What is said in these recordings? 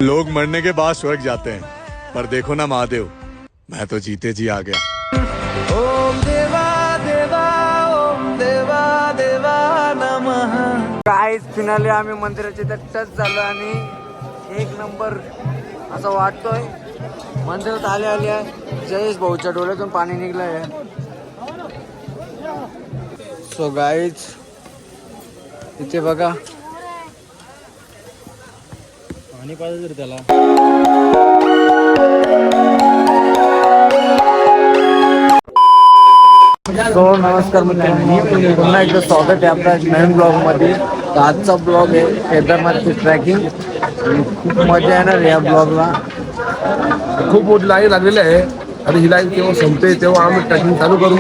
लोग मरने के बाद स्वर्ग जाते हैं, पर देखो ना महादेव, मैं तो जीते जी आ गया। ओम देवा देवा, ओम देवा देवा नमः। काहीच फिनाले आम्ही मंदिराच्या इथे टच झालो आणि एक नंबर असं वाटतोय. मंदिरात आले जयेश भाऊच्या डोळ्यातून पाणी निघलंय. सो गाईज इथे बघा पाणी पाहिजे त्याला. सो नमस्कार मित्रांनो, पुन्हा एकदा स्वागत आहे आपल्या नवीन ब्लॉग मध्ये. तर आजचा ब्लॉग आहे केदारनाथची ट्रॅकिंग. खूप मजा येणार या ब्लॉगला. खूप मोठी लाईन लागलेली आहे आणि ही लाईन केव्हा संपते तेव्हा आम्ही ट्रॅकिंग चालू करू.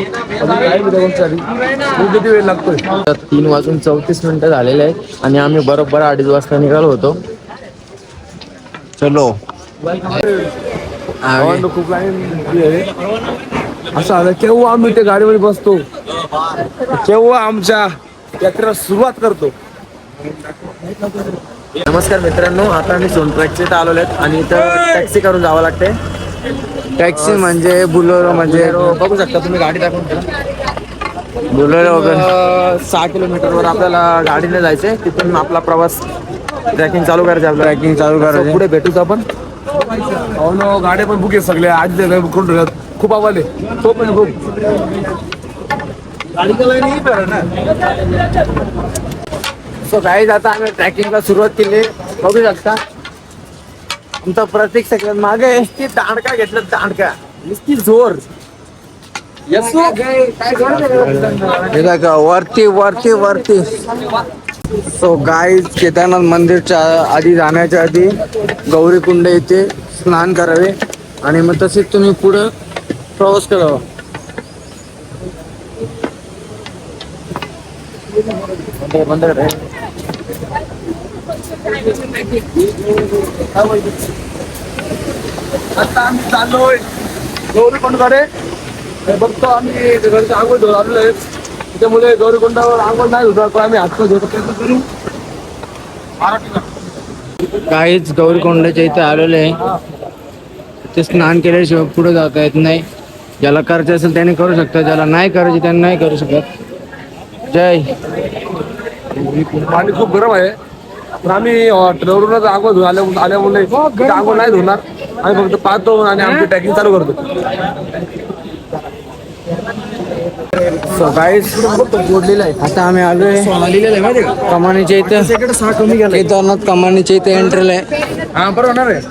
खूप किती वेळ लागतोय. 3:34 झालेले आहेत आणि आम्ही बरोबर 2:30 वाजता निघालो होतो. चलो खूप लाईन आहे. असं आलं केव्हा आम्ही त्या गाडीमध्ये बसतो केव्हा आमच्या यात्रेला सुरुवात करतो. नमस्कार मित्रांनो, आता आम्ही सोनट्रॅकचे इथं आलेलो आहेत आणि इथं टॅक्सी करून जावं लागते. टॅक्सी म्हणजे बुलोरो, म्हणजे बघू शकता तुम्ही गाडी टाकून बुलोरो वगैरे. 6 किलोमीटरवर आपल्याला गाडीने जायचंय. तिथून आपला प्रवास ट्रॅकिंग चालू करायचं. ट्रॅकिंग चालू करायचं. पुढे भेटूच आपण. हो ना, गाड्या पण बुक आहेत सगळे. आज बुक करून ठेवल्यात. खूप आवाले तो पण खूप सो गाईज आता आम्ही ट्रॅकिंगला सुरुवात केली. बघू शकता आमचा प्रत्येक सेकंड मागे ती दांडका घेतलं. दांडका नुसती जोर. वरती वरती वरती. सो गाईज केदारनाथ मंदिरच्या आधी जाण्याच्या आधी गौरीकुंड येथे स्नान करावे आणि मग तसेच तुम्ही पुढं प्रवास करावा. बंद कर. आता आम्ही चाललोय गौरीकुंडकडे. बघतो आम्ही घरच्या आंघोळ धुवून आलेलो आहे. त्याच्यामुळे गौरीकुंडावर आंघोळ नाही धुणार पण आम्ही हात धुतो करू. काहीच गौरीकुंडाच्या इथे आलेले आहे. ते स्नान केल्याशिवाय पुढे जाता येत नाही. ज्याला करायचं असेल त्याने करू शकतो, ज्याला नाही करायचे त्यांनी नाही करू शकत. जय. पाणी खूप गरम आहे पण आम्ही ट्रेवरूनच आंघोळ धुवून आल्यामुळे आंघोळ नाही धुणार. आम्ही फक्त पाहतो आणि आमची ट्रॅकिंग चालू करतो. सो गाईज आता आम्ही आलोय कमानीच्या इथे. केदारनाथ कमानीच्या इथे एंट्री आहे. हा बरोबर होणार आहे.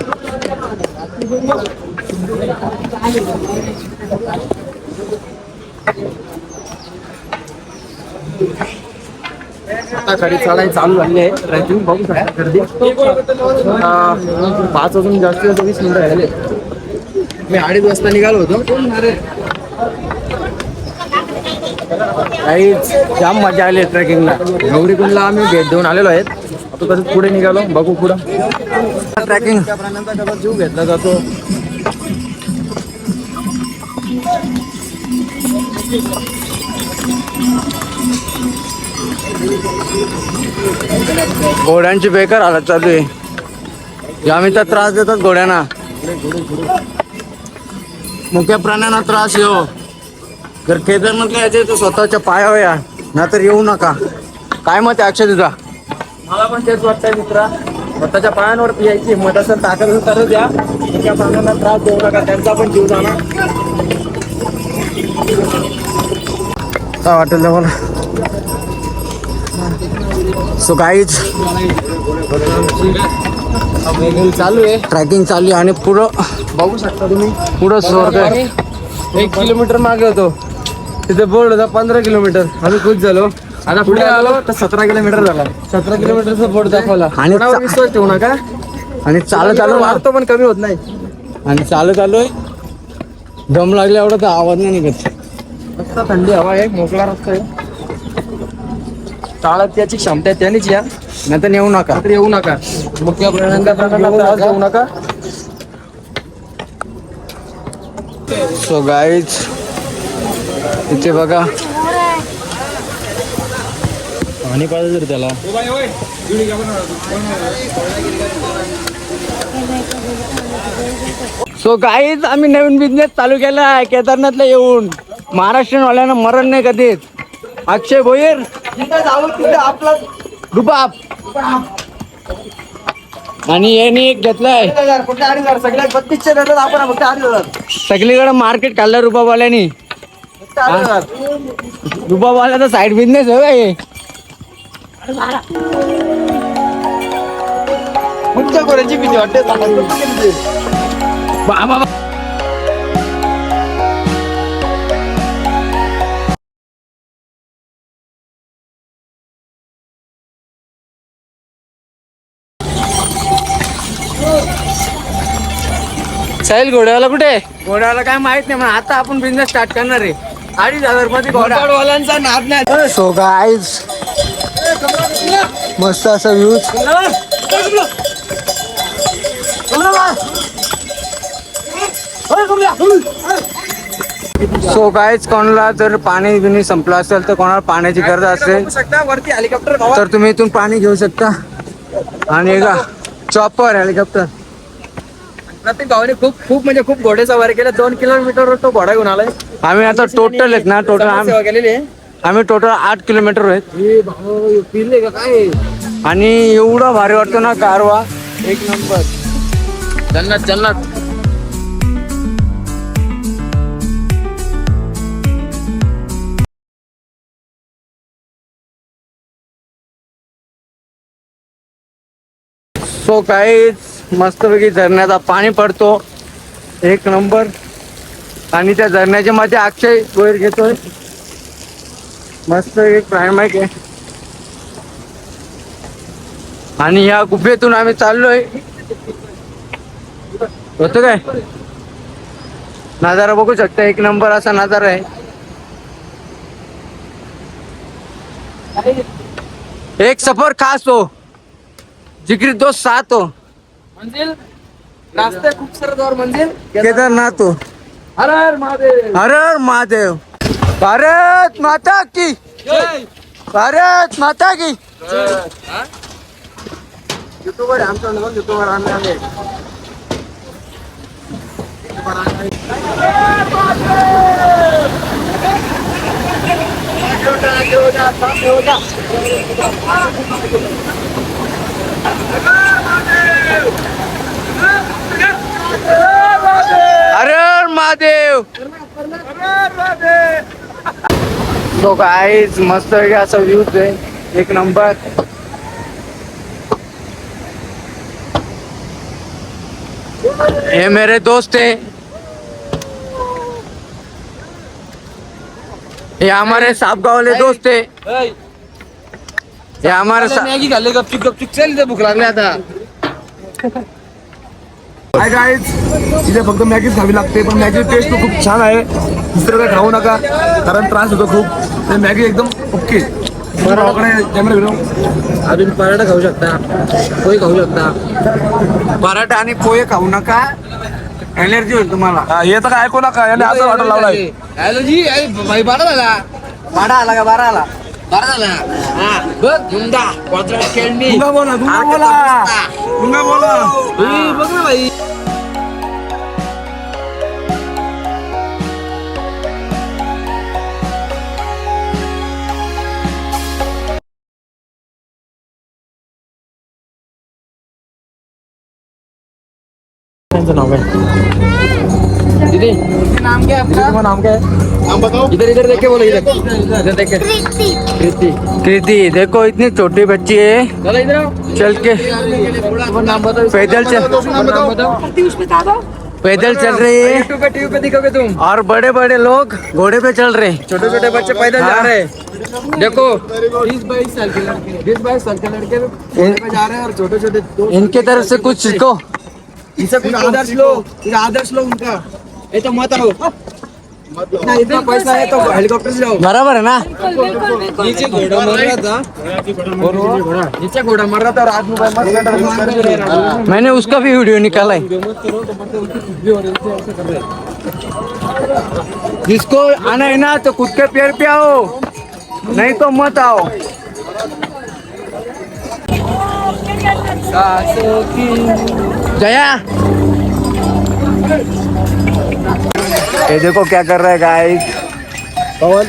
आता खरी चढाई चालू झाली आहे. ट्रॅकिंग बघू शकता गर्दी. 5 वाजून जास्तीत 20 मिनिटं झाले. मी 2:30 वाजता निघालो होतो. काहीच जाम मजा आली ट्रेकिंगला. गौरीकुंडला आम्ही भेट देऊन आलेलो आहेत. आता तसंच पुढे निघालो. बघू पुढं ट्रॅकिंग. जीव घेतला जातो. घोड्यांची बेकार हालत चालू आहे. आम्ही तर त्रास देतात घोड्यांना. मुख्य प्राण्यांना त्रास येऊ. जर केदारनाथला यायचे तर स्वतःच्या पायावर या, नाहीतर येऊ नका. काय मत आहे अक्षय तुझा? मला पण तेच वाटतंय मित्रा. स्वतःच्या पायांवरती यायची हिंमत असेल ताकद असेल तरच या. त्या प्राण्यांना त्रास देऊ नका, त्यांचा पण जीव जाणार. काय वाटेल मला. सो गाईज चालू आहे. ट्रॅकिंग चालू आहे आणि पुढं बघू शकता तुम्ही. पुढं स्वर्ग आहे. 1 किलोमीटर मागे होतो. तिथे बोर्ड होता 15 किलोमीटर. आम्ही खुश झालो. आता पुढे आलो तर 17 किलोमीटर झाला. 17 किलोमीटरचा बोर्ड दाखवला. आणि विश्वास ठेवू नका. आणि चालू वाढतो पण कमी होत नाही. आणि चालू दम लागल्या एवढा तर आवाज नाही निघत. रस्ता थंडी हवा आहे. मोकळा रस्ता आहे. चालत त्याची क्षमता आहे त्यानेच या. नाही तर येऊ नका. तर येऊ नका. मुख्य प्राण्यांना त्रास देऊ नका. सो गाईज इथे बघा पाणी पाहिजे त्याला. सो गाईज आम्ही नवीन बिझनेस चालू केला आहे केदारनाथला येऊन. महाराष्ट्रीयन वाल्यांना मरण नाही कधीच. अक्षय भोईर जिथे जाऊ तिथे आपला रुबाब. आणि यांनी एक घेतलाय सगळ्यात 3200 देतात आपण फक्त 8000. सगळीकडे मार्केट काढलं रुबाबवाल्यांनी. रुबाबवाल्याचा साईड बिझनेस आहे हे. मुंच्या कोऱ्याची भीती वाटते. बाबा साहिल घोड्याला कुठे? घोड्याला काय माहित नाही पण आता आपण बिझनेस स्टार्ट करणार आहे. 2500 मध्ये घोडावाल्यांचा नाद नाही. सो गाईज मस्त असा व्ह्यूज. सो गाईज कोणाला जर पाणी बिणी संपलं असेल तर कोणाला पाण्याची गरज असेल वरती हेलिकॉप्टर तर तुम्ही इथून पाणी घेऊ शकता. आणि का चॉपर हेलिकॉप्टर. प्रत्येक भावाने खूप म्हणजे खूप घोडे सवारी केल्या. 2 किलोमीटर तो घोडा घेऊन आलाय. आम्ही आता टोटल आहेत ना सेवा केलेली आहे. आम्ही टोटल 8 किलोमीटर आहेत. पिल्ले का काय आणि एवढा भारी वाटतो ना कारवा. एक नंबर. जन्नत जन्नत. सो काहीच मस्तपैकी झरण्याचा पाणी पडतो एक नंबर. आणि त्या झरण्याच्या मध्ये अक्षय वैर घेतोय. मस्त एक प्रायमाईक आहे. आणि या गुफेतून आम्ही चाललोय. होतं काय नजारा बघू शकता. एक नंबर असा नजारा आहे. एक सफर खास हो जिगरी दोस्त साथ हो. मंजिल रास्ते खूप सारे और मंजिल केदारनाथ हो. हर हर महादेव. हर हर महादेव. भारत माता की भारत माता की. युट्यूबर आहे आमचा नवीन युट्यूबर आणले. हर हर महादेव. तो गाईज मस्त असा व्ह्यूज आहे एक नंबर. ये मेरे दोस्त है. ये हमारे साहबगांव वाले दोस्त है. ये हमारे मॅगी खाल्ले गपचूप गपचूप. चल इथे भूक लागली आता. हाय गाईज, इथे फक्त मॅगीच खावी लागते पण मॅगी टेस्ट खूप छान आहे. दुसरं काय खाऊ नका कारण त्रास होतो खूप. ते मॅगी एकदम ओके. कॅमेरा घेऊन अजून पराठा खाऊ शकता. पोहे खाऊ शकता. पराठा आणि पोहे खाऊ नका. एनर्जी होईल तुम्हाला. हे तर काय ऐकू नका. याने असं वाटत लावलाय. ॲलर्जी भाई बारा झाला. भाडा आला का? बारा आला. बारा झाला. हा बघ गुंडा क्वाड्रंट खेळणी. तुंगा बोला तुंगा बोला तुंगा बोला. बघ ना भाई. दीदी नाम क्या है आपका? नाम क्या है? नाम बताओ. इधर इधर देख के बोलो. इधर देख के. कृति. कृति देखो इतनी छोटी बच्ची है. चलो इधर आओ. चल के नाम बताओ. पैदल चल नाम बताओ. पैदल चल रही है. यूट्यूब पे दिखोगे तुम. और बड़े बड़े लोग घोड़े पे चल रहे हैं. छोटे छोटे बच्चे पैदल जा रहे हैं. देखो 20-22 साल के लड़के. 20-22 साल के लड़के घोड़े पे जा रहे हैं और छोटे छोटे. इनके तरफ से कुछ सीखो. इसे कुछ आदर्श लो. आदर्श लो उनका. ये तो मत आओ. इतना पैसा है तो हेलीकॉप्टर से जाओ. बराबर है ना. नीचे घोड़ा मर रहा था. नीचे घोड़ा मर रहा था और आज मोबाइल मैंने उसका भी वीडियो निकाला है. जिसको आना है ना तो खुद के पैर पे आओ नहीं तो मत आओ. जया ये देखो क्या कर रहा है गाइस. पवन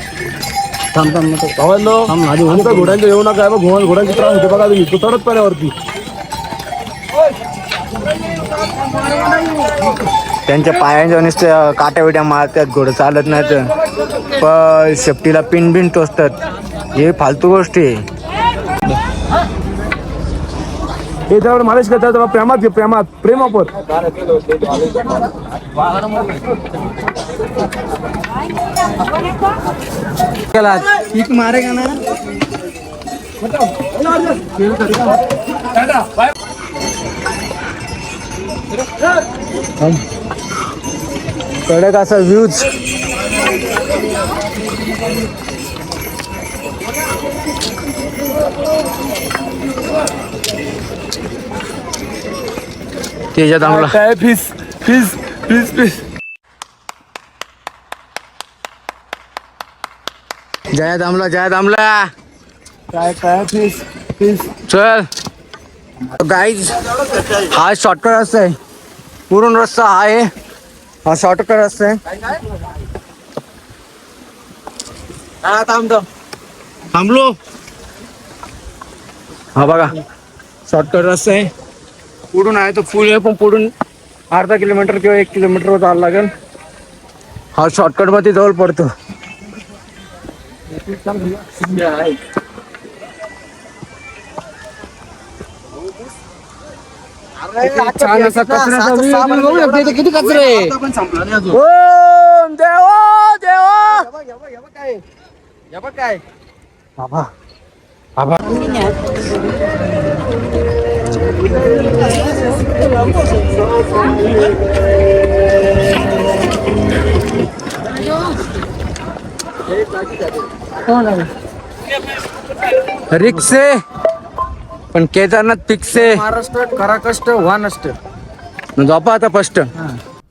आमचा घोड्यांचं येऊ नका बघ, घोड्यांचे त्रास होते बघा तुम्ही, तो चढत पाण्यावरती. त्यांच्या पायांच्या नुसत्या काट्या विट्या मारतात, घोडं चालत नाही तर पण शेपटीला पिन बिन टोचतात. हे फालतू गोष्टी आहे. हे त्यावर मालिश करतात तेव्हा प्रेमात घे, प्रेम वापर. किक मारेगा ना. कडक असा व्ह्यूज. त्याच्यात आम्हाला काय फीस फीस फीस फीस जया दामला काय काय फीस फीस. चल गाईज, हा शॉर्टकट रस्ता आहे. पूर्ण रस्ता हा आहे, हा शॉर्टकट रस्ता आहे. थांबलो. हा बघा शॉर्टकट रस्ता आहे. पुढून आहे तो फुल आहे, पण पुढून अर्धा किलोमीटर किंवा 1 किलोमीटर जावं लागेल. हा शॉर्टकट मध्ये जवळ पडतो. छान असा कचऱ्याचा व्ह्यू. किती कचरे. ओम देवा देवा. काय बाबा बाबा. रिक्षे पण केदारनाथ पिक्से. महाराष्ट्र करा कष्ट व्हा नष्ट. झोपा आता फर्स्ट.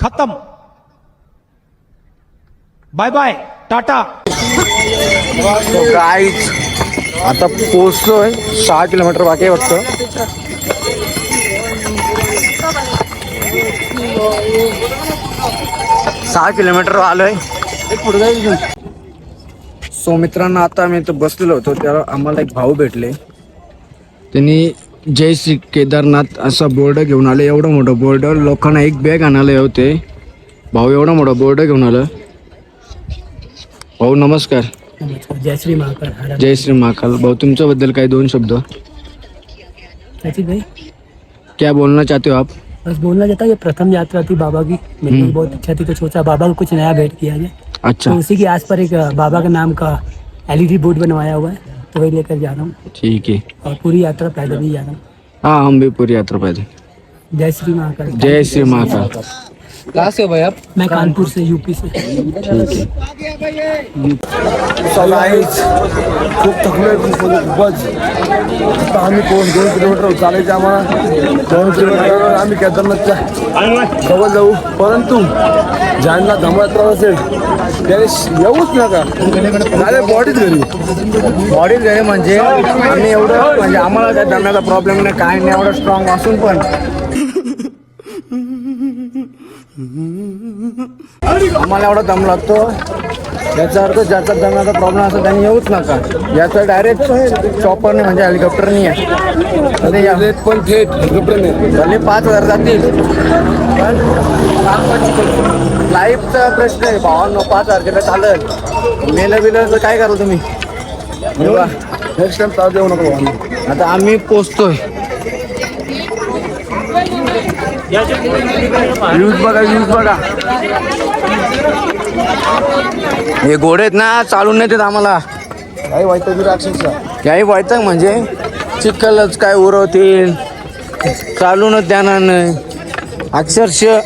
खत्म. Bye bye Tata. गाईज आता पोहोचलोय. 6 किलोमीटर बाकी आहे वाटतं. सहा किलोमीटर आलोय. सो मित्रांनो, आता आम्ही इथं बसलेलो होतो, त्याला आम्हाला एक भाऊ भेटले. त्यांनी जय श्री केदारनाथ असा बोर्ड घेऊन आले. एवढं मोठं बोर्ड, लोकांना एक बॅग आणायला होते. भाऊ एवढा मोठा बोर्ड घेऊन आलं. भाऊ नमस्कार. जय श्री महाकाल. जय श्री महाकाल. भाऊ तुमच्याबद्दल काही 2 शब्द. सचिन भाई, क्या बोलना चाहते हो आप? बस बोलना चाहता ये प्रथम यात्रा थी बाबा की. मेरी भी बहुत इच्छा थी, तो सोचा बाबा को कुछ नया भेंट किया जाए. अच्छा तो उसी के आस पर एक बाबा का नाम का LED बोर्ड बनवाया हुआ है, तो वही लेकर जा रहा हूँ. ठीक है. और पूरी यात्रा पैदल ही जा रहा हूँ. हाँ हम भी पूरी यात्रा पैदल. जय श्री महाकाल. जय श्री महाकाल. कहाँ से हो भाई आप? मैं कानपुर से, यूपी से. खूप थकलोय खूपच. आता आम्ही 2 किलोमीटर चालायचं आम्हाला. 2 किलोमीटर आम्ही केदारनाथच्या जवळ जाऊ. परंतु ज्यांना दमाचा त्रास असेल त्याने येऊच नका. बॉडीच घरी. बॉडी घरी म्हणजे आम्ही एवढं, म्हणजे आम्हाला काय दम्याचा प्रॉब्लेम नाही, काय नाही. एवढं स्ट्रॉंग असून पण आम्हाला एवढा दम लागतो. याचा अर्थ ज्याचा दम्याचा प्रॉब्लेम असतो त्यांनी येऊच नका. याचा डायरेक्ट चॉपरने म्हणजे हेलिकॉप्टरनी आहे. पण थेट हेलिकॉप्टरने भले 5,000 जातील, पण लाईफचा प्रश्न आहे भावांनो. 5,000 गेलं चालत. मेलं बिलं तर काय करू तुम्ही. नेक्स्ट टाइम चालू देऊ नको. आता आम्ही पोचतोय. व्ह्यूज बघा. हे घोडे आहेत ना, चालून नेतात आम्हाला. काही वाईट अक्षरशः काही व्हायचं म्हणजे चिखलच काय उरवतील, चालूनच देणार नाही अक्षरशः.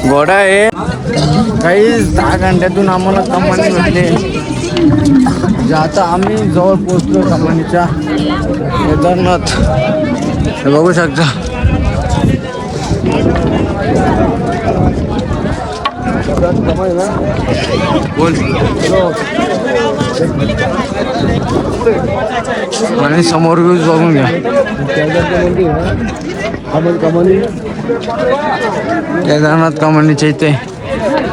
घोडा आहे. काही 10 घंट्यातून आम्हाला कमानी भेटले. आता आम्ही जवळ पोहोचलो कमानीच्या. केदारनाथ बघू शकता. बोल. आणि समोर व्ह्यूज बघून घ्या. केदारनाथ कमानीच्या इथे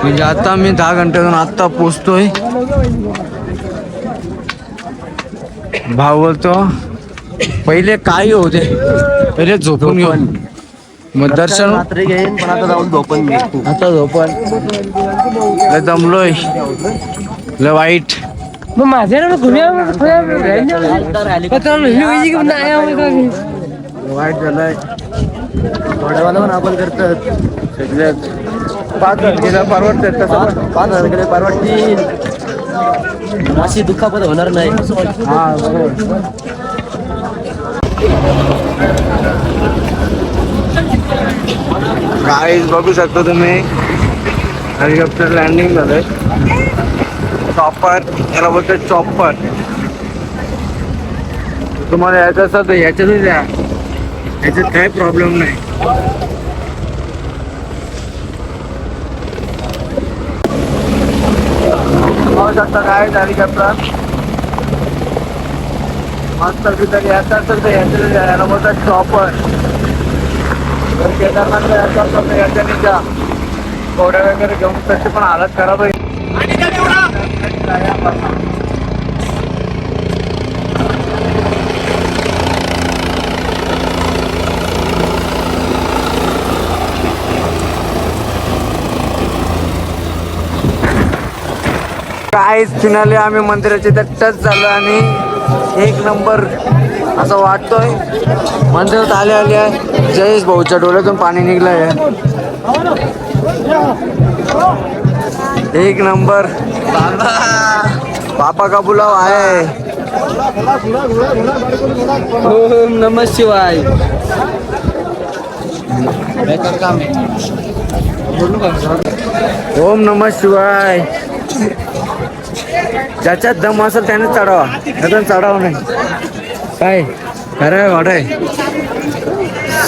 म्हणजे आता मी 10 घंट्यातून आत्ता पोचतोय. भाऊ बोलतो पहिले काही होते, पहिले झोपून घेऊन मग दर्शन घेईन पण आता जाऊन झोपून आता झोपण. लय दमलोय, लय वाईट. मग माझ्या वाईट झालंय. थोड्यावाला पण आपण करतात सगळ्यात 5 तारखेला परवडतात तसं. 5,000 परवडतील, अशी दुखापत होणार नाही. हा बरोबर. गाईज बघू शकता तुम्ही, हेलिकॉप्टर लँडिंग झालंय. चॉपर, याला बोलतात चॉपर. तुम्हाला यायचं असेल तर याच्यातच या, याच्यात काही प्रॉब्लेम नाही. पाहू शकता काय हेलिकॉप्टर मस्त. तरी यायचं असेल तर याच्यातच या, याला बोलतात चॉपर. तर केदारनाथला यायचं असेल तर याच्याने जा. घोड्या वगैरे घेऊन तशी पण हालत खराब आहे. काहीच फिनाले आम्ही मंदिराच्या इथे टच झालो आणि 1 नंबर असं वाटतोय. मंदिरात आले आहे. जयेश भाऊच्या डोळ्यातून पाणी निघलंय. 1 नंबर. पापा का बुलाव आहे. ओम नमः शिवाय. ओम नमः शिवाय. ज्याच्यात दम असेल त्याने चढावा, त्यातून चढावं नाही. काय खरं आहे वाट आहे.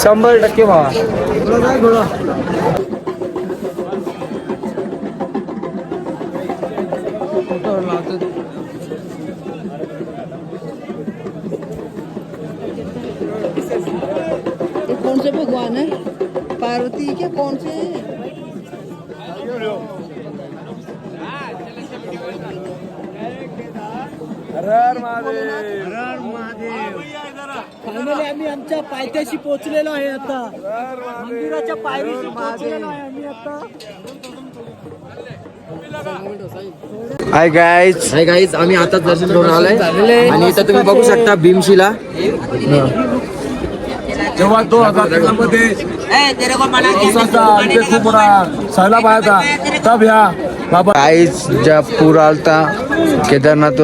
100% भावा. ये कौन से भगवान है? पार्वती के कौन से? फायनली आम्ही आमच्या पायथ्याशी पोहोचलेलो आहे. आता मंदिराच्या पायरीशी पोहोचलेलो आहे आम्ही आता. हाय गाईज, आम्ही आता दर्शन करून आलोय आणि इथं तुम्ही बघू शकता भीमशिला. जेव्हा 2013 मध्ये पावसाचा इथे खूप मोठा सैलाब आला तब ह्या बाबा गाईज ज्या पूर आलता केदारनाथ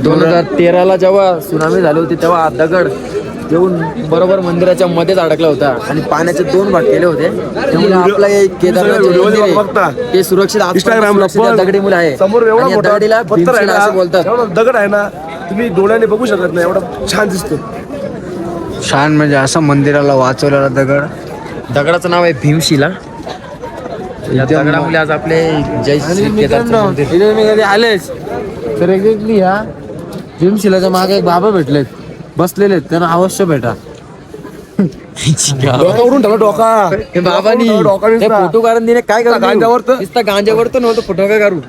2013ला जेव्हा सुनामी झाली होती तेव्हा दगड येऊन बरोबर मंदिराच्या मध्येच अडकला होता आणि पाण्याचे 2 भाग केले होते. त्यामुळे आपला एक केदारनाथ बघता ते सुरक्षित इंस्टाग्रामला दगडी मुलं आहे. समोर एवढा आणि या मोठा दगडीला पत्थर आहे भीमशिला असं बोलतात. ना, एवढा दगड आहे ना, तुम्ही डोळ्याने बघू शकत नाही, एवढा छान दिसतो. छान म्हणजे असं मंदिराला वाचवलेला दगड. दगडाचं नाव आहे भीमशिला. या दगडामुळे आज आपले जय श्री केदारचं मंदिर. इथे मी कधी आलेच तर एक्झॅक्टली ह्या भीमशिलाच्या मागे एक बाबा भेटलेत, बसलेले आहेत, त्यांना अवश्य भेटा. डोकावरून ठेवला डोका. हे बाबांनी डोका ते नुसता. फोटो काढून दिले काय करू गांजावर तर- नुसता गांजावर तर नव्हतं फोटो काय करू.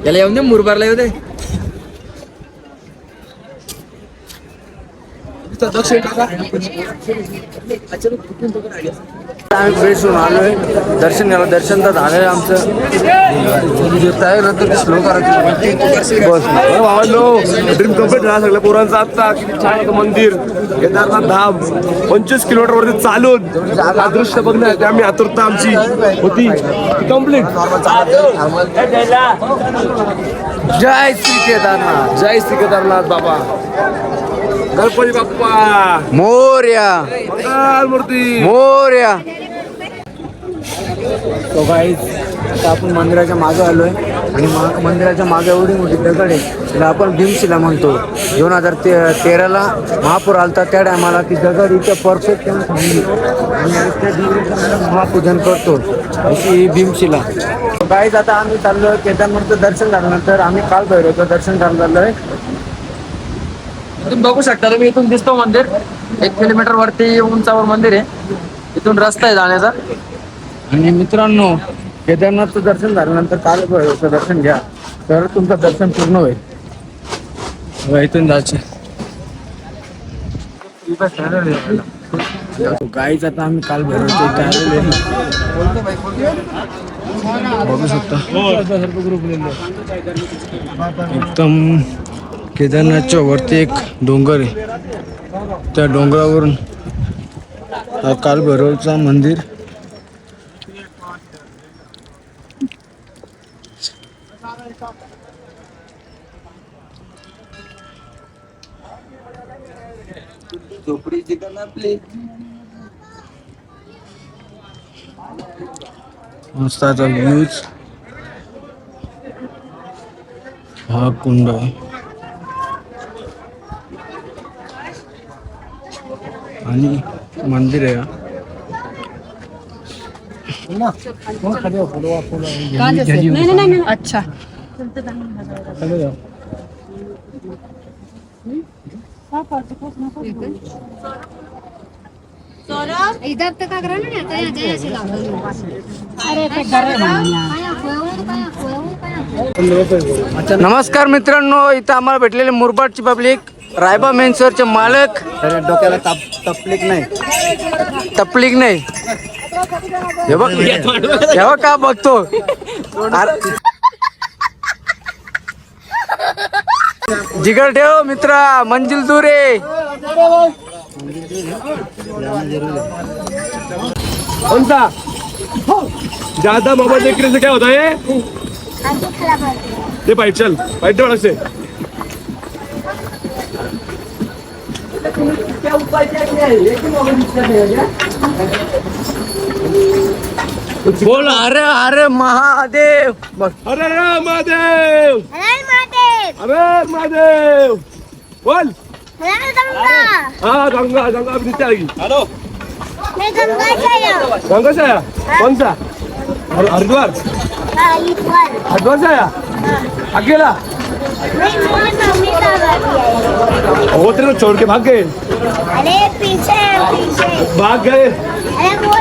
याला येऊन दे मुरबारला येऊ दे. आम्ही फ्रेश होऊन आलोय. दर्शन घ्यायला, दर्शन तर झालंय आमचं. तयार नंतर स्लो करायचं बस. ड्रीम कम्प्लीट झाला सगळ्या पोरांचा. आजचा किती छान होतं मंदिर केदारनाथ धाम. 25 किलोमीटर वरती चालून हा दृश्य बघण्यासाठी आम्ही आतुरता आमची होती कम्प्लीट. जय श्री केदारनाथ. जय श्री केदारनाथ बाबा. गणपती बाप्पा मोरया मंगल मूर्ती. मोरया. तो गाईज आता आपण मंदिराच्या मागे आलोय आणि मंदिराच्या मागे एवढी मोठी दगड आहे त्याला आपण भीमशिला म्हणतो. 2013ला महापूर आलता त्या टायमाला ती दगड इथे परफेक्ट येऊन थांबली आणि त्या दगडाचं महापूजन करतो अशी ही भीमशिला. गाईज आता आम्ही चाललोय केदारनाथचं दर्शन झाल्यानंतर आम्ही काल भैरवचं दर्शन करायला चाललोय. तुम्ही बघू शकता, तुम्ही इथून दिसतो मंदिर 1 किलोमीटर वरती उंचावर मंदिर आहे. इथून रस्ता आहे जाण्याचा. आणि मित्रांनो, केदारनाथचं दर्शन झाल्यानंतर काल भैरवचं दर्शन घ्या तर तुमचं दर्शन पूर्ण होईल. इथून जायचं गाईच. आता आम्ही काल भैरवच्या इथे आलेले बघू शकता. एकदम केदारनाथच्या वरती एक डोंगर आहे, त्या डोंगरावरून काल भैरवचा मंदिर. मस्त व्ह्यूज. हा कुंड आहे आणि मंदिर आहे. नहीं अच्छा इधर तक आ रहा ना यहाँ ऐसे नमस्कार मित्रांनो, इथं आम्हाला भेटलेले मुरबाडची पब्लिक, रायबा मेन्सरचे मालक. डोक्याला तपलीक नाही. तपलीक नाही हे बघ, हे बघ का बघतो. जिगर ठेव मित्रा, मंजिल दूर आहे. कौन सा ज्यादा मोबाइल देखने से क्या होता है? ये भाई चल भाई बड़ा से बोल अरे अरे महादेव. बघ अरे महादेव, अरे महादेव बोल. हाँ गंगा गंगा अभी नीचे आएगी. हेलो गंगा से आया? कौन सा? हरिद्वार. हरिद्वार से आया अकेला? वो तेरे को छोड़ के भाग गए? अरे पीछे भाग गए. अरे वो